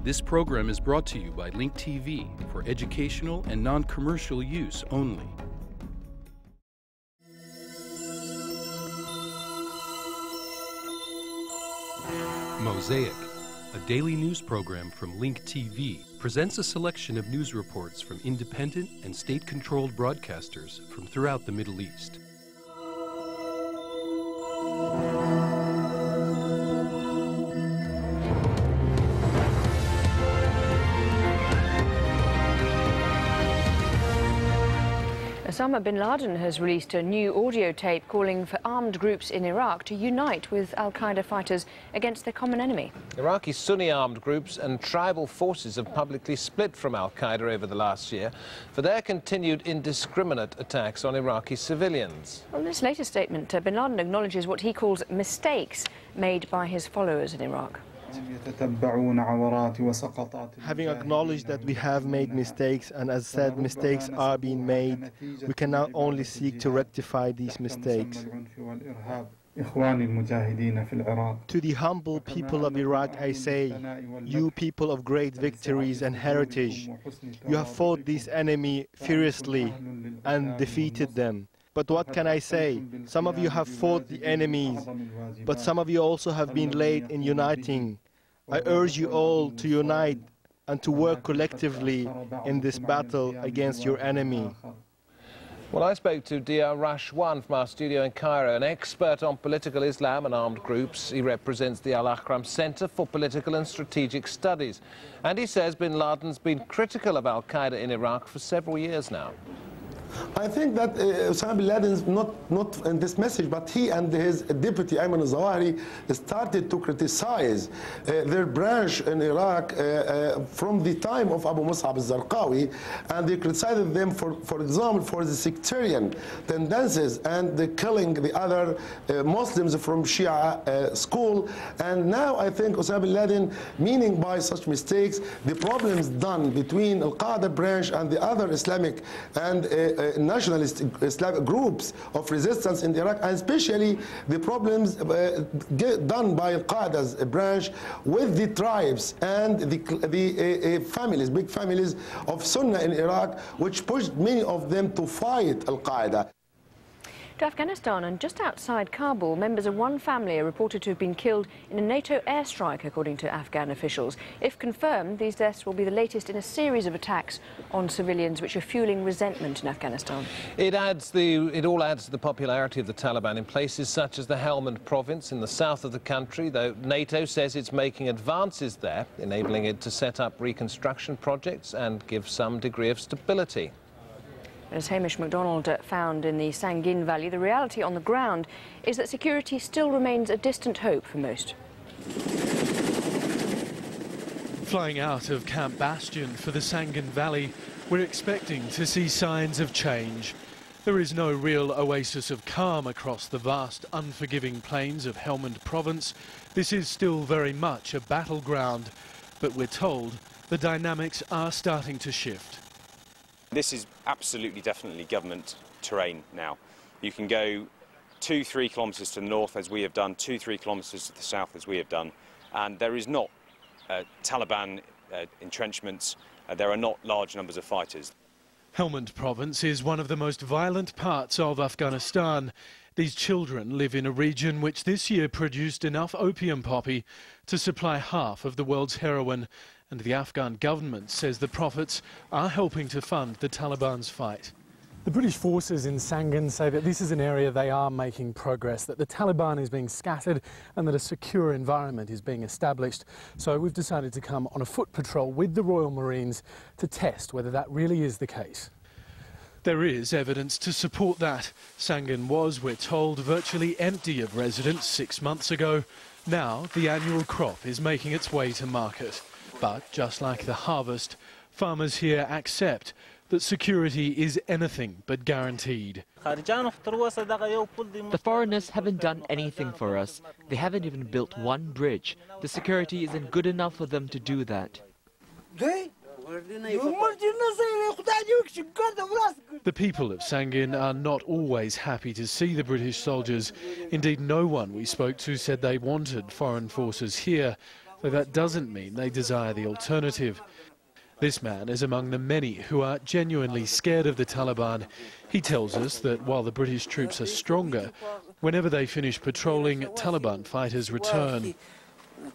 This program is brought to you by Link TV for educational and non-commercial use only. Mosaic, a daily news program from Link TV, presents a selection of news reports from independent and state-controlled broadcasters from throughout the Middle East. Osama bin Laden has released a new audio tape calling for armed groups in Iraq to unite with al-Qaeda fighters against their common enemy. Iraqi Sunni armed groups and tribal forces have publicly split from al-Qaeda over the last year for their continued indiscriminate attacks on Iraqi civilians. Well, in this latest statement, bin Laden acknowledges what he calls mistakes made by his followers in Iraq. Having acknowledged that we have made mistakes, and as said, mistakes are being made, we can now only seek to rectify these mistakes. To the humble people of Iraq, I say, you people of great victories and heritage, you have fought this enemy furiously and defeated them. But what can I say? Some of you have fought the enemies, but some of you also have been late in uniting. I urge you all to unite and to work collectively in this battle against your enemy. Well, I spoke to Dia Rashwan from our studio in Cairo, an expert on political Islam and armed groups. He represents the Al-Akram Center for Political and Strategic Studies. And he says bin Laden's been critical of al-Qaeda in Iraq for several years now. I think that Osama bin Laden is not in this message, but he and his deputy Ayman al-Zawahiri started to criticize their branch in Iraq from the time of Abu Mus'ab al-Zarqawi, and they criticized them, for example, for the sectarian tendencies and the killing the other Muslims from Shia school. And now I think Osama bin Laden, meaning by such mistakes, the problems done between al-Qaeda branch and the other Islamic and nationalist Islamic groups of resistance in Iraq, and especially the problems done by Al-Qaeda's branch with the tribes and the families, big families of Sunnah in Iraq, which pushed many of them to fight Al-Qaeda. To Afghanistan, and just outside Kabul, members of one family are reported to have been killed in a NATO airstrike, according to Afghan officials. If confirmed, these deaths will be the latest in a series of attacks on civilians which are fueling resentment in Afghanistan. It all adds to the popularity of the Taliban in places such as the Helmand province in the south of the country, though NATO says it's making advances there, enabling it to set up reconstruction projects and give some degree of stability. As Hamish MacDonald found in the Sangin Valley, the reality on the ground is that security still remains a distant hope for most. Flying out of Camp Bastion for the Sangin Valley, we're expecting to see signs of change. There is no real oasis of calm across the vast, unforgiving plains of Helmand province. This is still very much a battleground, but we're told the dynamics are starting to shift. This is absolutely, definitely government terrain now. You can go 2-3 kilometres to the north, as we have done, 2-3 kilometres to the south, as we have done, and there is not Taliban entrenchments, there are not large numbers of fighters. Helmand province is one of the most violent parts of Afghanistan. These children live in a region which this year produced enough opium poppy to supply half of the world's heroin, and the Afghan government says the profits are helping to fund the Taliban's fight. The British forces in Sangin say that this is an area they are making progress, that the Taliban is being scattered and that a secure environment is being established. So we've decided to come on a foot patrol with the Royal Marines to test whether that really is the case. There is evidence to support that. Sangin was, we're told, virtually empty of residents 6 months ago. Now the annual crop is making its way to market. But just like the harvest, farmers here accept that security is anything but guaranteed. The foreigners haven't done anything for us. They haven't even built one bridge. The security isn't good enough for them to do that. The people of Sangin are not always happy to see the British soldiers. Indeed, no one we spoke to said they wanted foreign forces here. though that doesn't mean they desire the alternative. This man is among the many who are genuinely scared of the Taliban. He tells us that while the British troops are stronger, whenever they finish patrolling, Taliban fighters return.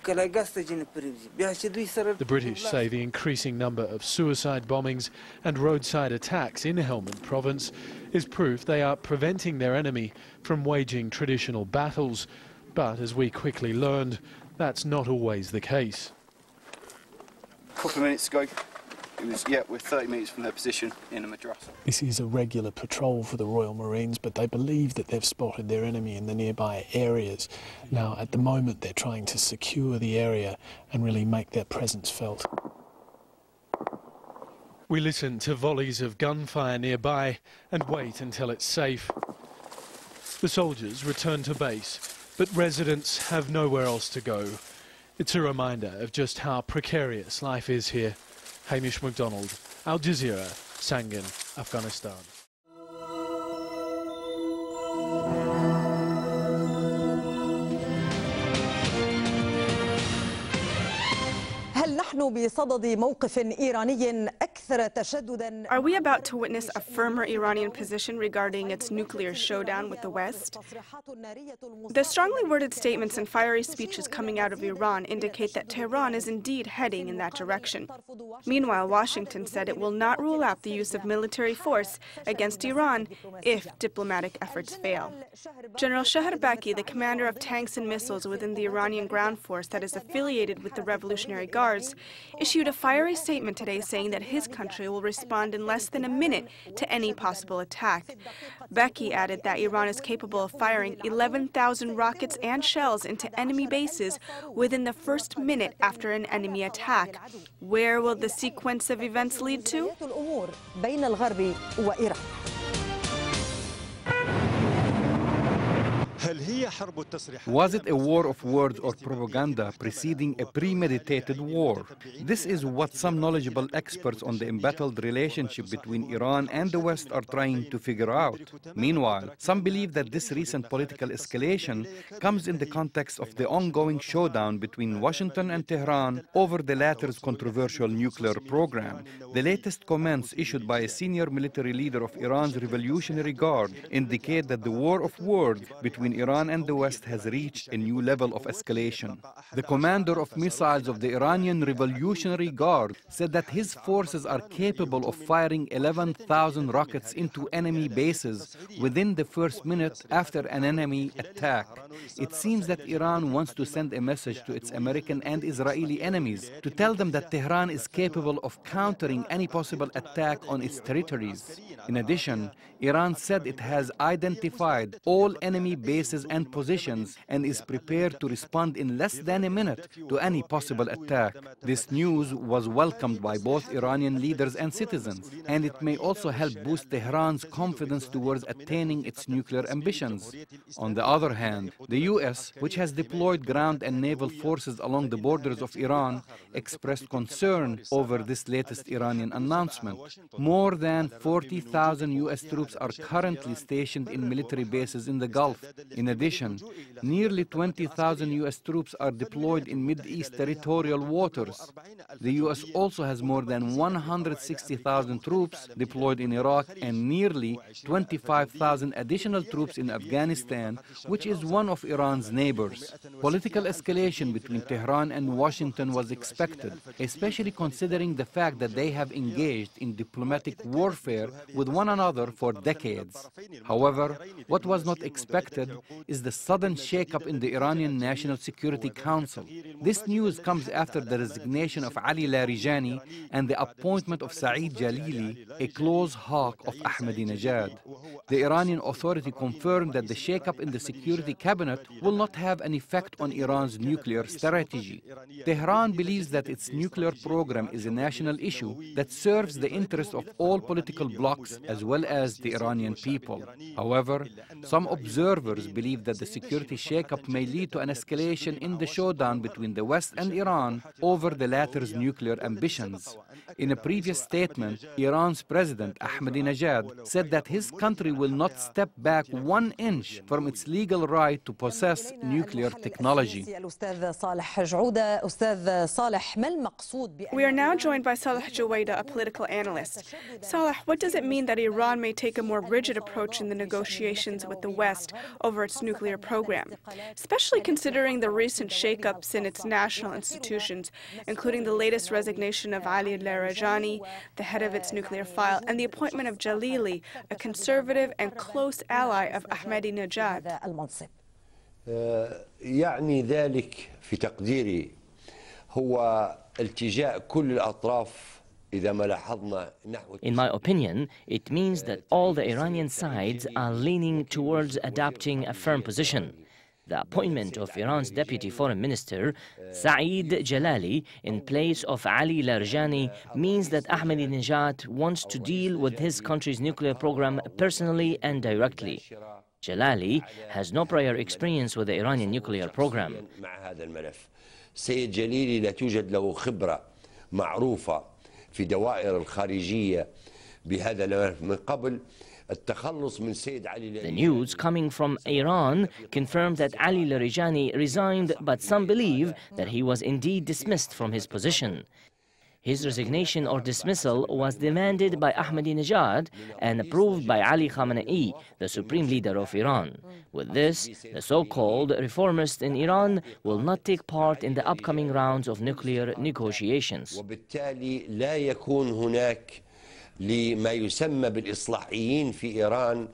The British say the increasing number of suicide bombings and roadside attacks in Helmand province is proof they are preventing their enemy from waging traditional battles. But as we quickly learned, that's not always the case. A couple of minutes ago, we're 30 metres from their position in a madrasa. This is a regular patrol for the Royal Marines, but they believe that they've spotted their enemy in the nearby areas. Now, at the moment, they're trying to secure the area and really make their presence felt. We listen to volleys of gunfire nearby and wait until it's safe. The soldiers return to base, but residents have nowhere else to go. It's a reminder of just how precarious life is here. Hamish MacDonald, Al Jazeera, Sangin, Afghanistan. Are we about to witness a firmer Iranian position regarding its nuclear showdown with the West? The strongly worded statements and fiery speeches coming out of Iran indicate that Tehran is indeed heading in that direction. Meanwhile, Washington said it will not rule out the use of military force against Iran if diplomatic efforts fail. General Shaharbaki, the commander of tanks and missiles within the Iranian ground force that is affiliated with the Revolutionary Guards, issued a fiery statement today saying that his country will respond in less than a minute to any possible attack. Beki added that Iran is capable of firing 11,000 rockets and shells into enemy bases within the first minute after an enemy attack. Where will the sequence of events lead to? Was it a war of words or propaganda preceding a premeditated war? This is what some knowledgeable experts on the embattled relationship between Iran and the West are trying to figure out. Meanwhile, some believe that this recent political escalation comes in the context of the ongoing showdown between Washington and Tehran over the latter's controversial nuclear program. The latest comments issued by a senior military leader of Iran's Revolutionary Guard indicate that the war of words between Iran and the West has reached a new level of escalation. The commander of missiles of the Iranian Revolutionary Guard said that his forces are capable of firing 11,000 rockets into enemy bases within the first minute after an enemy attack. It seems that Iran wants to send a message to its American and Israeli enemies to tell them that Tehran is capable of countering any possible attack on its territories. In addition, Iran said it has identified all enemy bases and positions and is prepared to respond in less than a minute to any possible attack. This news was welcomed by both Iranian leaders and citizens, and it may also help boost Tehran's confidence towards attaining its nuclear ambitions. On the other hand, the US, which has deployed ground and naval forces along the borders of Iran, expressed concern over this latest Iranian announcement. More than 40,000 US troops are currently stationed in military bases in the Gulf. In addition, nearly 20,000 US troops are deployed in Mideast territorial waters. The US also has more than 160,000 troops deployed in Iraq and nearly 25,000 additional troops in Afghanistan, which is one of Iran's neighbors. Political escalation between Tehran and Washington was expected, especially considering the fact that they have engaged in diplomatic warfare with one another for decades. However, what was not expected is the sudden shakeup in the Iranian National Security Council. This news comes after the resignation of Ali Larijani and the appointment of Saeed Jalili, a close hawk of Ahmadinejad. The Iranian authority confirmed that the shakeup in the Security Cabinet will not have an effect on Iran's nuclear strategy. Tehran believes that its nuclear program is a national issue that serves the interests of all political blocs as well as the Iranian people. However, some observers believe that the security shakeup may lead to an escalation in the showdown between the West and Iran over the latter's nuclear ambitions. In a previous statement, Iran's President Ahmadinejad said that his country will not step back 1 inch from its legal right to possess nuclear technology. We are now joined by Salah Jaweda, a political analyst. Salah, what does it mean that Iran may take a more rigid approach in the negotiations with the West over its nuclear program, especially considering the recent shakeups in its national institutions, including the latest resignation of Ali Dajani, the head of its nuclear file, and the appointment of Jalili, a conservative and close ally of Ahmadinejad? يعني ذلك في تقديري هو التجاء كل الأطراف. In my opinion, it means that all the Iranian sides are leaning towards adopting a firm position. The appointment of Iran's Deputy Foreign Minister, Saeed Jalali, in place of Ali Dajani means that Ahmadinejad wants to deal with his country's nuclear program personally and directly. Jalali has no prior experience with the Iranian nuclear program. سيد جليلي لا توجد له خبرة معروفة في دوائر الخارجية بهذا الملف من قبل. The news coming from Iran confirmed that Ali Dajani resigned, but some believe that he was indeed dismissed from his position. His resignation or dismissal was demanded by Ahmadinejad and approved by Ali Khamenei, the supreme leader of Iran. With this, the so-called reformists in Iran will not take part in the upcoming rounds of nuclear negotiations. وبالتالي لا يكون هناك لما يسمى بالإصلاحيين في إيران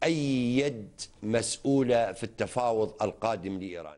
أي يد مسؤولة في التفاوض القادم لإيران.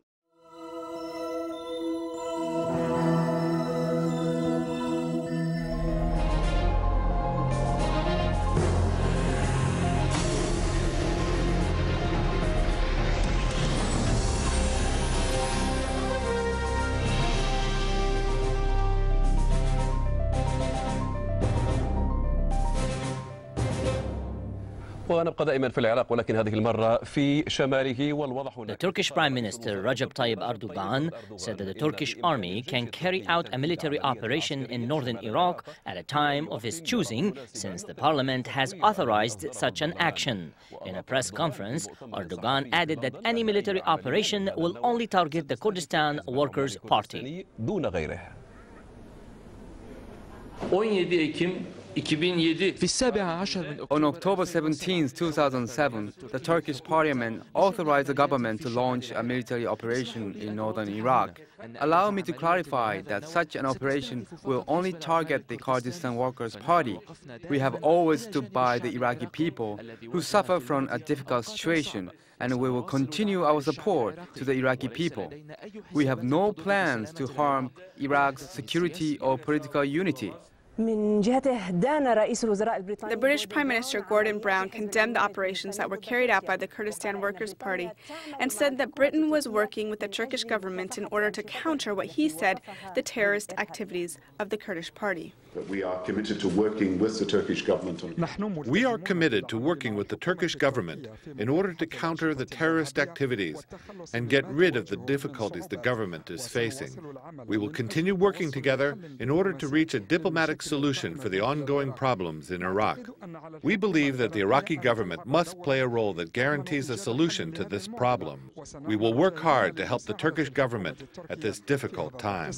ونبقى دائما في العراق ولكن هذه المرة في شماله والواضح. The Turkish Prime Minister Recep Tayyip Erdogan said that the Turkish army can carry out a military operation in northern Iraq at a time of his choosing, since the parliament has authorized such an action. In a press conference, Erdogan added that any military operation will only target the Kurdistan Workers' Party. دون غيره. 17 Ekim 2007 On October 17, 2007, the Turkish parliament authorized the government to launch a military operation in northern Iraq. Allow me to clarify that such an operation will only target the Kurdistan Workers' Party. We have always stood by the Iraqi people who suffer from a difficult situation, and we will continue our support to the Iraqi people. We have no plans to harm Iraq's security or political unity. The British Prime Minister Gordon Brown condemned the operations that were carried out by the Kurdistan Workers' Party and said that Britain was working with the Turkish government in order to counter what he said the terrorist activities of the Kurdish Party. We are committed to working with the Turkish government. We are committed to working with the Turkish government in order to counter the terrorist activities and get rid of the difficulties the government is facing. We will continue working together in order to reach a diplomatic solution for the ongoing problems in Iraq. We believe that the Iraqi government must play a role that guarantees a solution to this problem. We will work hard to help the Turkish government at this difficult time.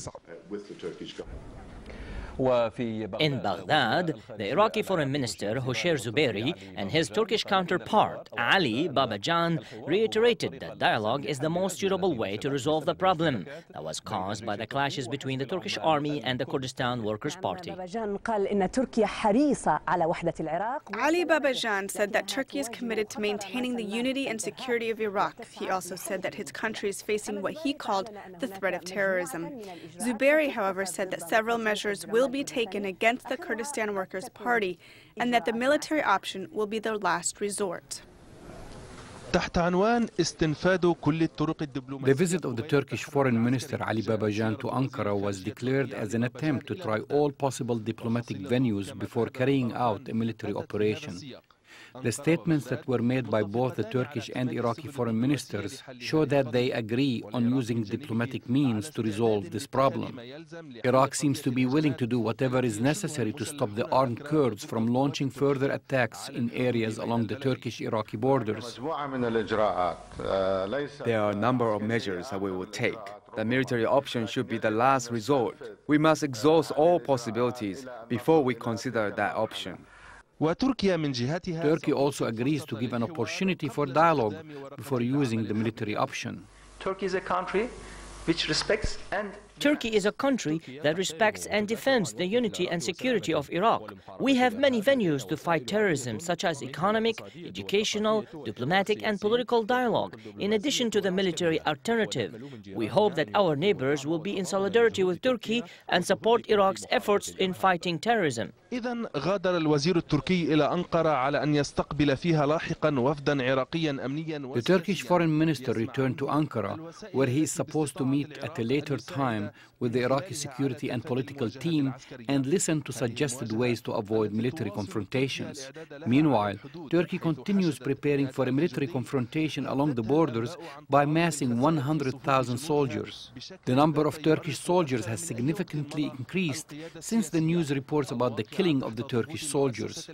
In Baghdad, the Iraqi Foreign Minister Hosher Zubairi and his Turkish counterpart Ali Babajan reiterated that dialogue is the most suitable way to resolve the problem that was caused by the clashes between the Turkish army and the Kurdistan Workers' Party. Ali Babajan said that Turkey is committed to maintaining the unity and security of Iraq. He also said that his country is facing what he called the threat of terrorism. Zubairi, however, said that several measures will be taken against the Kurdistan Workers' Party and that the military option will be their last resort. The visit of the Turkish Foreign Minister Ali Babajan to Ankara was declared as an attempt to try all possible diplomatic venues before carrying out a military operation. The statements that were made by both the Turkish and Iraqi foreign ministers show that they agree on using diplomatic means to resolve this problem. Iraq seems to be willing to do whatever is necessary to stop the armed Kurds from launching further attacks in areas along the Turkish-Iraqi borders. There are a number of measures that we will take. The military option should be the last resort. We must exhaust all possibilities before we consider that option. Turkey also agrees to give an opportunity for dialogue before using the military option. Turkey is a country which respects and Turkey is a country that respects and defends the unity and security of Iraq. We have many venues to fight terrorism, such as economic, educational, diplomatic and political dialogue, in addition to the military alternative. We hope that our neighbors will be in solidarity with Turkey and support Iraq's efforts in fighting terrorism. إذن غادر الوزير التركي إلى أنقرة على أن يستقبل فيها لاحقا وفدا عراقيا أمنيا. The Turkish foreign minister returned to Ankara, where he is supposed to meet at a later time with the Iraqi security and political team and listen to suggested ways to avoid military confrontations. Meanwhile, Turkey continues preparing for a military confrontation along the borders by massing 100,000 soldiers. The number of Turkish soldiers has significantly increased since the news reports about the killing of the Turkish soldiers.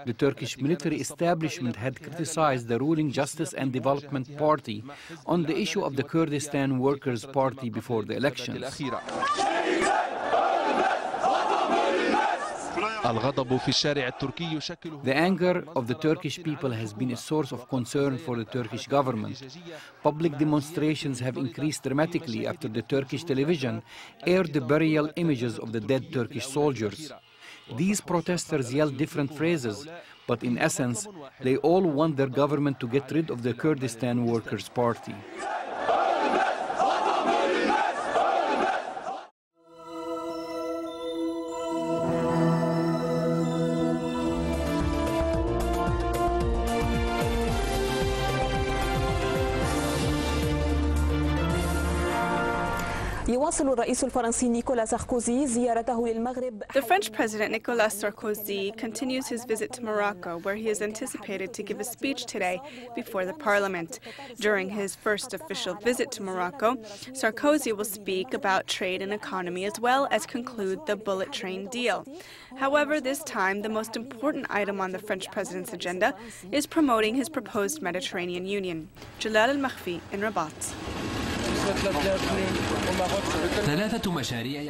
The Turkish military establishment had criticized the ruling Justice and Development Party on the issue of the Kurdistan Workers' Party before the elections. The anger of the Turkish people has been a source of concern for the Turkish government. Public demonstrations have increased dramatically after the Turkish television aired the burial images of the dead Turkish soldiers. These protesters yell different phrases, but in essence, they all want their government to get rid of the Kurdistan Workers' Party. The French President Nicolas Sarkozy continues his visit to Morocco, where he is anticipated to give a speech today before the parliament. During his first official visit to Morocco, Sarkozy will speak about trade and economy as well as conclude the bullet train deal. However, this time, the most important item on the French president's agenda is promoting his proposed Mediterranean Union. Jamal al-Makhfi in Rabat.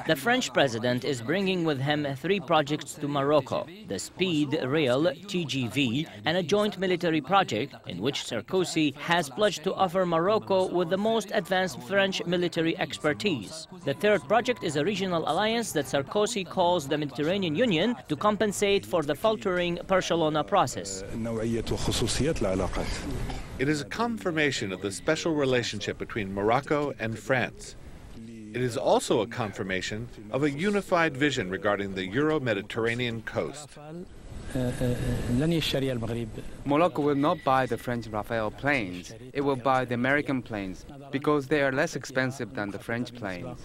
The French president is bringing with him 3 projects to Morocco: the Speed Rail TGV and a joint military project in which Sarkozy has pledged to offer Morocco with the most advanced French military expertise. The third project is a regional alliance that Sarkozy calls the Mediterranean Union to compensate for the faltering Barcelona process. It is a confirmation of the special relationship between Morocco and France. It is also a confirmation of a unified vision regarding the Euro-Mediterranean coast. Morocco will not buy the French Rafale planes. It will buy the American planes because they are less expensive than the French planes.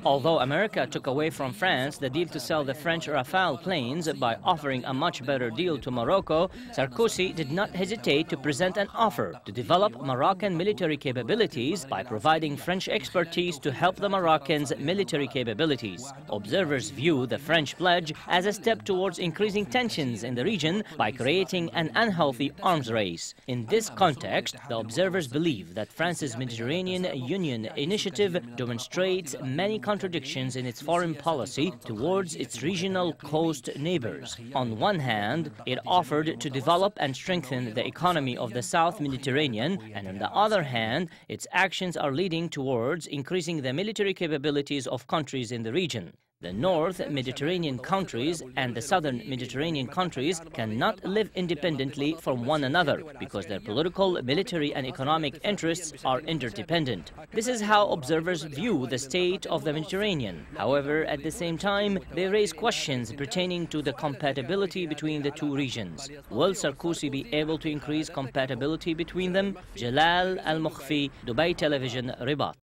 Although America took away from France the deal to sell the French Rafale planes by offering a much better deal to Morocco, Sarkozy did not hesitate to present an offer to develop Moroccan military capabilities by providing French expertise to help the Moroccans' military capabilities. Observers view the French pledge as a step towards increasing tensions in the region by creating an unhealthy arms race. In this context, the observers believe that France's Mediterranean Union initiative demonstrates many contradictions in its foreign policy towards its regional coast neighbors. On one hand, it offered to develop and strengthen the economy of the South Mediterranean, and on the other hand, its actions are leading towards increasing the military capabilities of countries in the region. The North Mediterranean countries and the Southern Mediterranean countries cannot live independently from one another because their political, military and economic interests are interdependent. This is how observers view the state of the Mediterranean. However, at the same time, they raise questions pertaining to the compatibility between the two regions. Will Sarkozy be able to increase compatibility between them? Jalal Al-Mukhfi, Dubai Television, Rabat.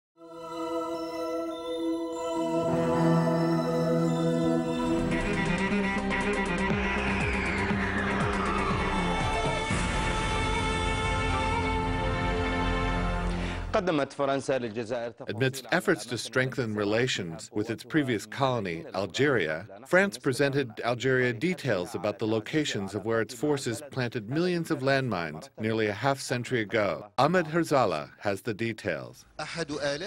Amidst efforts to strengthen relations with its previous colony, Algeria, France presented Algeria details about the locations of where its forces planted millions of landmines nearly a half-century ago. Ahmed Herzala has the details.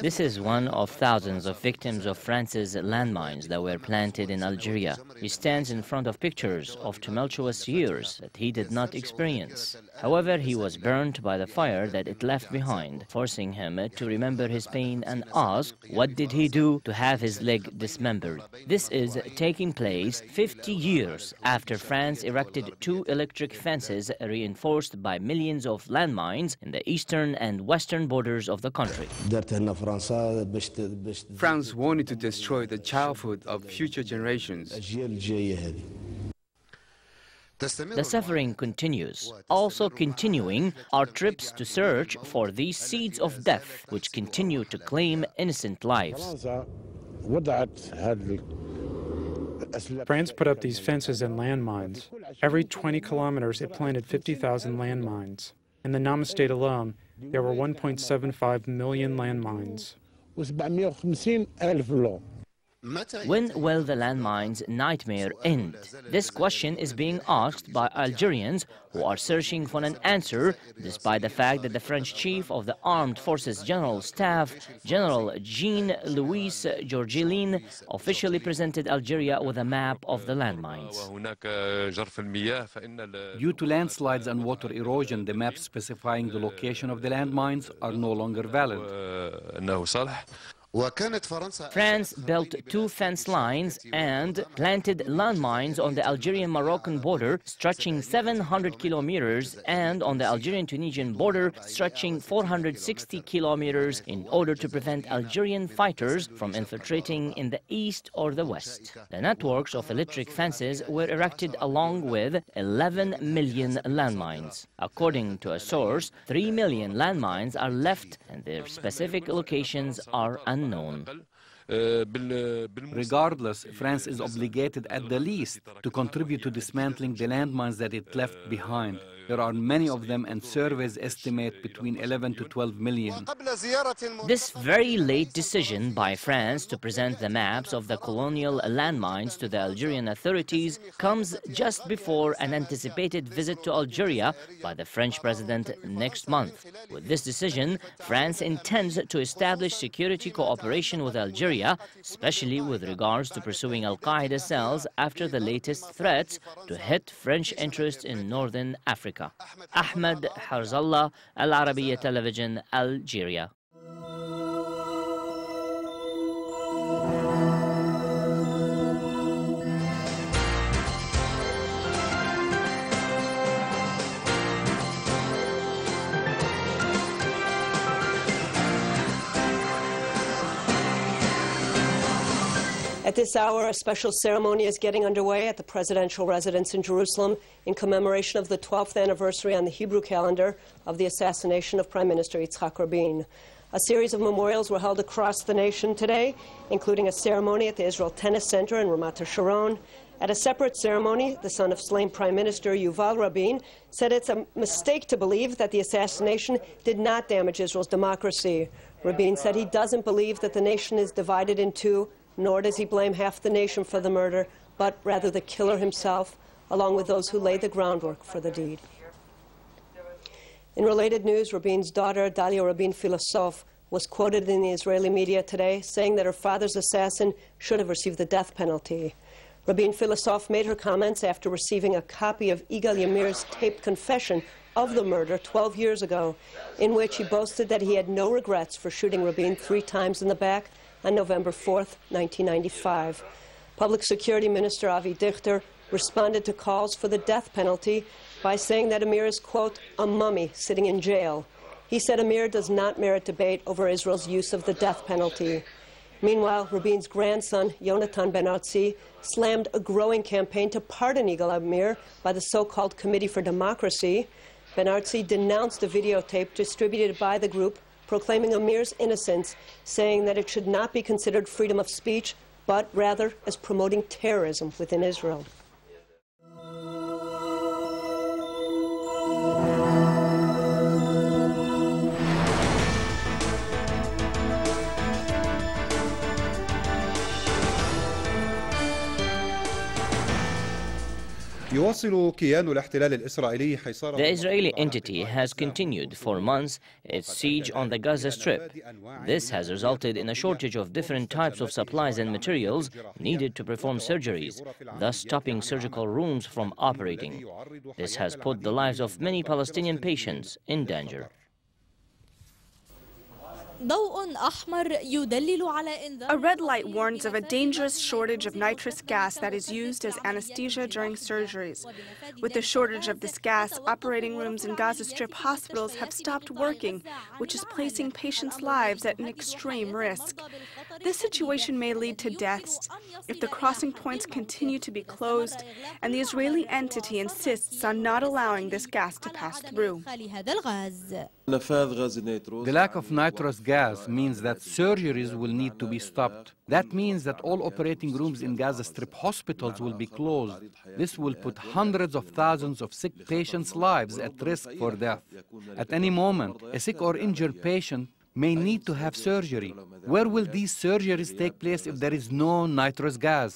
This is one of thousands of victims of France's landmines that were planted in Algeria. He stands in front of pictures of tumultuous years that he did not experience. However, he was burnt by the fire that it left behind, forcing him to remember his pain and ask, what did he do to have his leg dismembered? This is taking place 50 years after France erected 2 electric fences reinforced by millions of landmines in the eastern and western borders of the country. France wanted to destroy the childhood of future generations. The suffering continues. Also continuing are trips to search for these seeds of death, which continue to claim innocent lives. France put up these fences and landmines. Every 20 kilometers, it planted 50,000 landmines. In the Nam state alone, there were 1.75 million landmines. When will the landmines nightmare end? This question is being asked by Algerians who are searching for an answer, despite the fact that the French chief of the Armed Forces General Staff, General Jean-Louis Georgelin, officially presented Algeria with a map of the landmines. Due to landslides and water erosion, the maps specifying the location of the landmines are no longer valid. France built 2 fence lines and planted landmines on the Algerian-Moroccan border stretching 700 kilometers and on the Algerian-Tunisian border stretching 460 kilometers in order to prevent Algerian fighters from infiltrating in the east or the west. The networks of electric fences were erected along with 11 million landmines. According to a source, 3 million landmines are left and their specific locations are unknown. Regardless, France is obligated at the least to contribute to dismantling the landmines that it left behind. There are many of them, and surveys estimate between 11 to 12 million. This very late decision by France to present the maps of the colonial landmines to the Algerian authorities comes just before an anticipated visit to Algeria by the French president next month. With this decision, France intends to establish security cooperation with Algeria, especially with regards to pursuing Al-Qaeda cells after the latest threats to hit French interests in northern Africa. Ahmed Herzala, Al-Arabiya Television, Algeria. At this hour, a special ceremony is getting underway at the presidential residence in Jerusalem in commemoration of the 12th anniversary on the Hebrew calendar of the assassination of Prime Minister Yitzhak Rabin. A series of memorials were held across the nation today, including a ceremony at the Israel Tennis Center in Ramat HaSharon. At a separate ceremony, the son of slain Prime Minister Yuval Rabin said it's a mistake to believe that the assassination did not damage Israel's democracy. Rabin said he doesn't believe that the nation is divided in two, nor does he blame half the nation for the murder, but rather the killer himself, along with those who laid the groundwork for the deed. In related news, Rabin's daughter, Dalia Rabin Filosof, was quoted in the Israeli media today saying that her father's assassin should have received the death penalty. Rabin Filosof made her comments after receiving a copy of Yigal Yamir's taped confession of the murder 12 years ago, in which he boasted that he had no regrets for shooting Rabin 3 times in the back on November 4th, 1995. Public Security Minister Avi Dichter responded to calls for the death penalty by saying that Amir is, quote, a mummy sitting in jail. He said Amir does not merit debate over Israel's use of the death penalty. Meanwhile, Rabin's grandson, Yonatan Ben-Artzi, slammed a growing campaign to pardon Yigal Amir by the so-called Committee for Democracy. Ben-Artzi denounced a videotape distributed by the group proclaiming Amir's innocence, saying that it should not be considered freedom of speech, but rather as promoting terrorism within Israel. The Israeli entity has continued for months its siege on the Gaza Strip. This has resulted in a shortage of different types of supplies and materials needed to perform surgeries, thus stopping surgical rooms from operating. This has put the lives of many Palestinian patients in danger. A red light warns of a dangerous shortage of nitrous gas that is used as anesthesia during surgeries. With the shortage of this gas, operating rooms in Gaza Strip hospitals have stopped working, which is placing patients' lives at an extreme risk. This situation may lead to deaths if the crossing points continue to be closed and the Israeli entity insists on not allowing this gas to pass through. The lack of nitrous gas means that surgeries will need to be stopped. That means that all operating rooms in Gaza Strip hospitals will be closed. This will put hundreds of thousands of sick patients' lives at risk for death. At any moment, a sick or injured patient may need to have surgery. Where will these surgeries take place if there is no nitrous gas?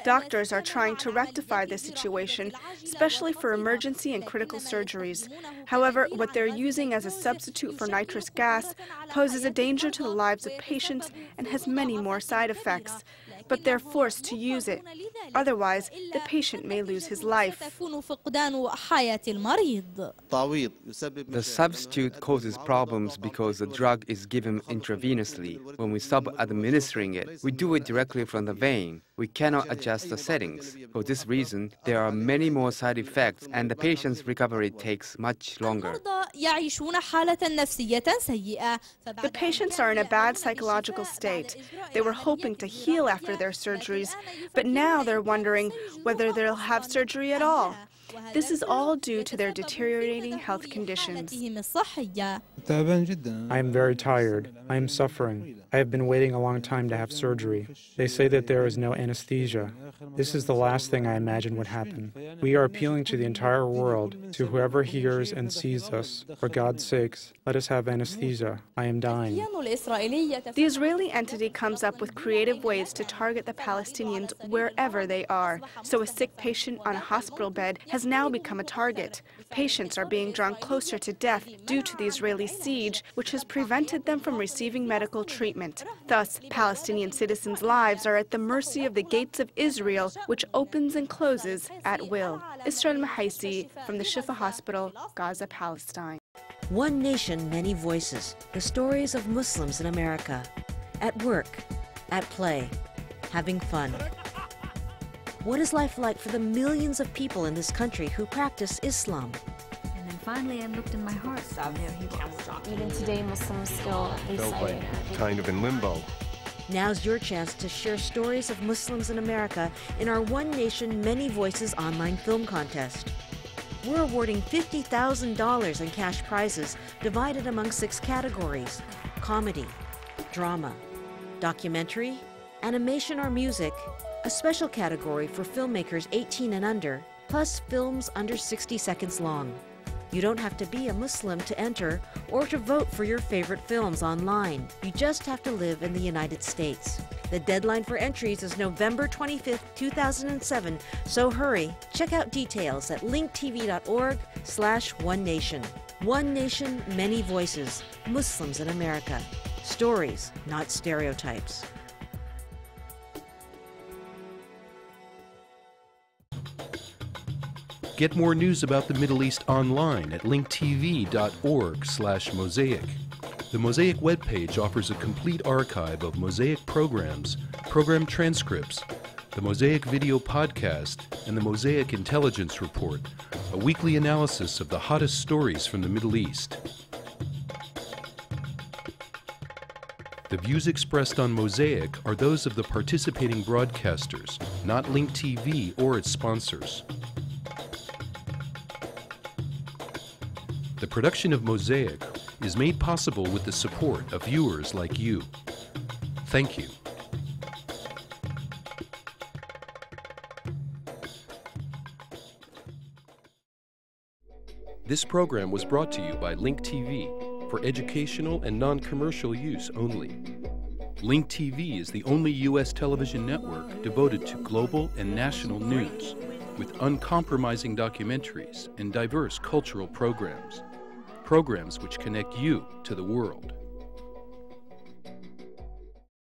Doctors are trying to rectify this situation, especially for emergency and critical surgeries. However, what they're using as a substitute for nitrous gas poses a danger to the lives of patients and has many more side effects. But they're forced to use it. Otherwise, the patient may lose his life. The substitute causes problems because the drug is given intravenously. When we stop administering it, we do it directly from the vein. We cannot adjust the settings. For this reason, there are many more side effects and the patient's recovery takes much longer. The patients are in a bad psychological state. They were hoping to heal after their surgeries, but now they're wondering whether they'll have surgery at all. This is all due to their deteriorating health conditions. I am very tired. I am suffering. I have been waiting a long time to have surgery. They say that there is no anesthesia. This is the last thing I imagined would happen. We are appealing to the entire world, to whoever hears and sees us. For God's sakes, let us have anesthesia. I am dying. The Israeli entity comes up with creative ways to target the Palestinians wherever they are. So a sick patient on a hospital bed has now become a target. Patients are being drawn closer to death due to the Israeli siege, which has prevented them from receiving medical treatment. Thus, Palestinian citizens' lives are at the mercy of the gates of Israel, which opens and closes at will. Israel Mahaisi from the Shifa Hospital, Gaza, Palestine. One nation, many voices. The stories of Muslims in America. At work, at play, having fun. What is life like for the millions of people in this country who practice Islam? And then finally I looked in my heart. Even today Muslims still say kind of in limbo. Now's your chance to share stories of Muslims in America in our One Nation, Many Voices online film contest. We're awarding $50,000 in cash prizes divided among 6 categories: comedy, drama, documentary, animation or music, a special category for filmmakers 18 and under, plus films under 60 seconds long. You don't have to be a Muslim to enter or to vote for your favorite films online. You just have to live in the United States. The deadline for entries is November 25th, 2007, so hurry. Check out details at linktv.org/onenation. One Nation, Many Voices. Muslims in America. Stories, not stereotypes. Get more news about the Middle East online at linktv.org/Mosaic. The Mosaic webpage offers a complete archive of Mosaic programs, program transcripts, the Mosaic video podcast, and the Mosaic Intelligence Report, a weekly analysis of the hottest stories from the Middle East. The views expressed on Mosaic are those of the participating broadcasters, not Link TV or its sponsors. The production of Mosaic is made possible with the support of viewers like you. Thank you. This program was brought to you by Link TV for educational and non-commercial use only. Link TV is the only U.S. television network devoted to global and national news, with uncompromising documentaries and diverse cultural programs. Programs which connect you to the world.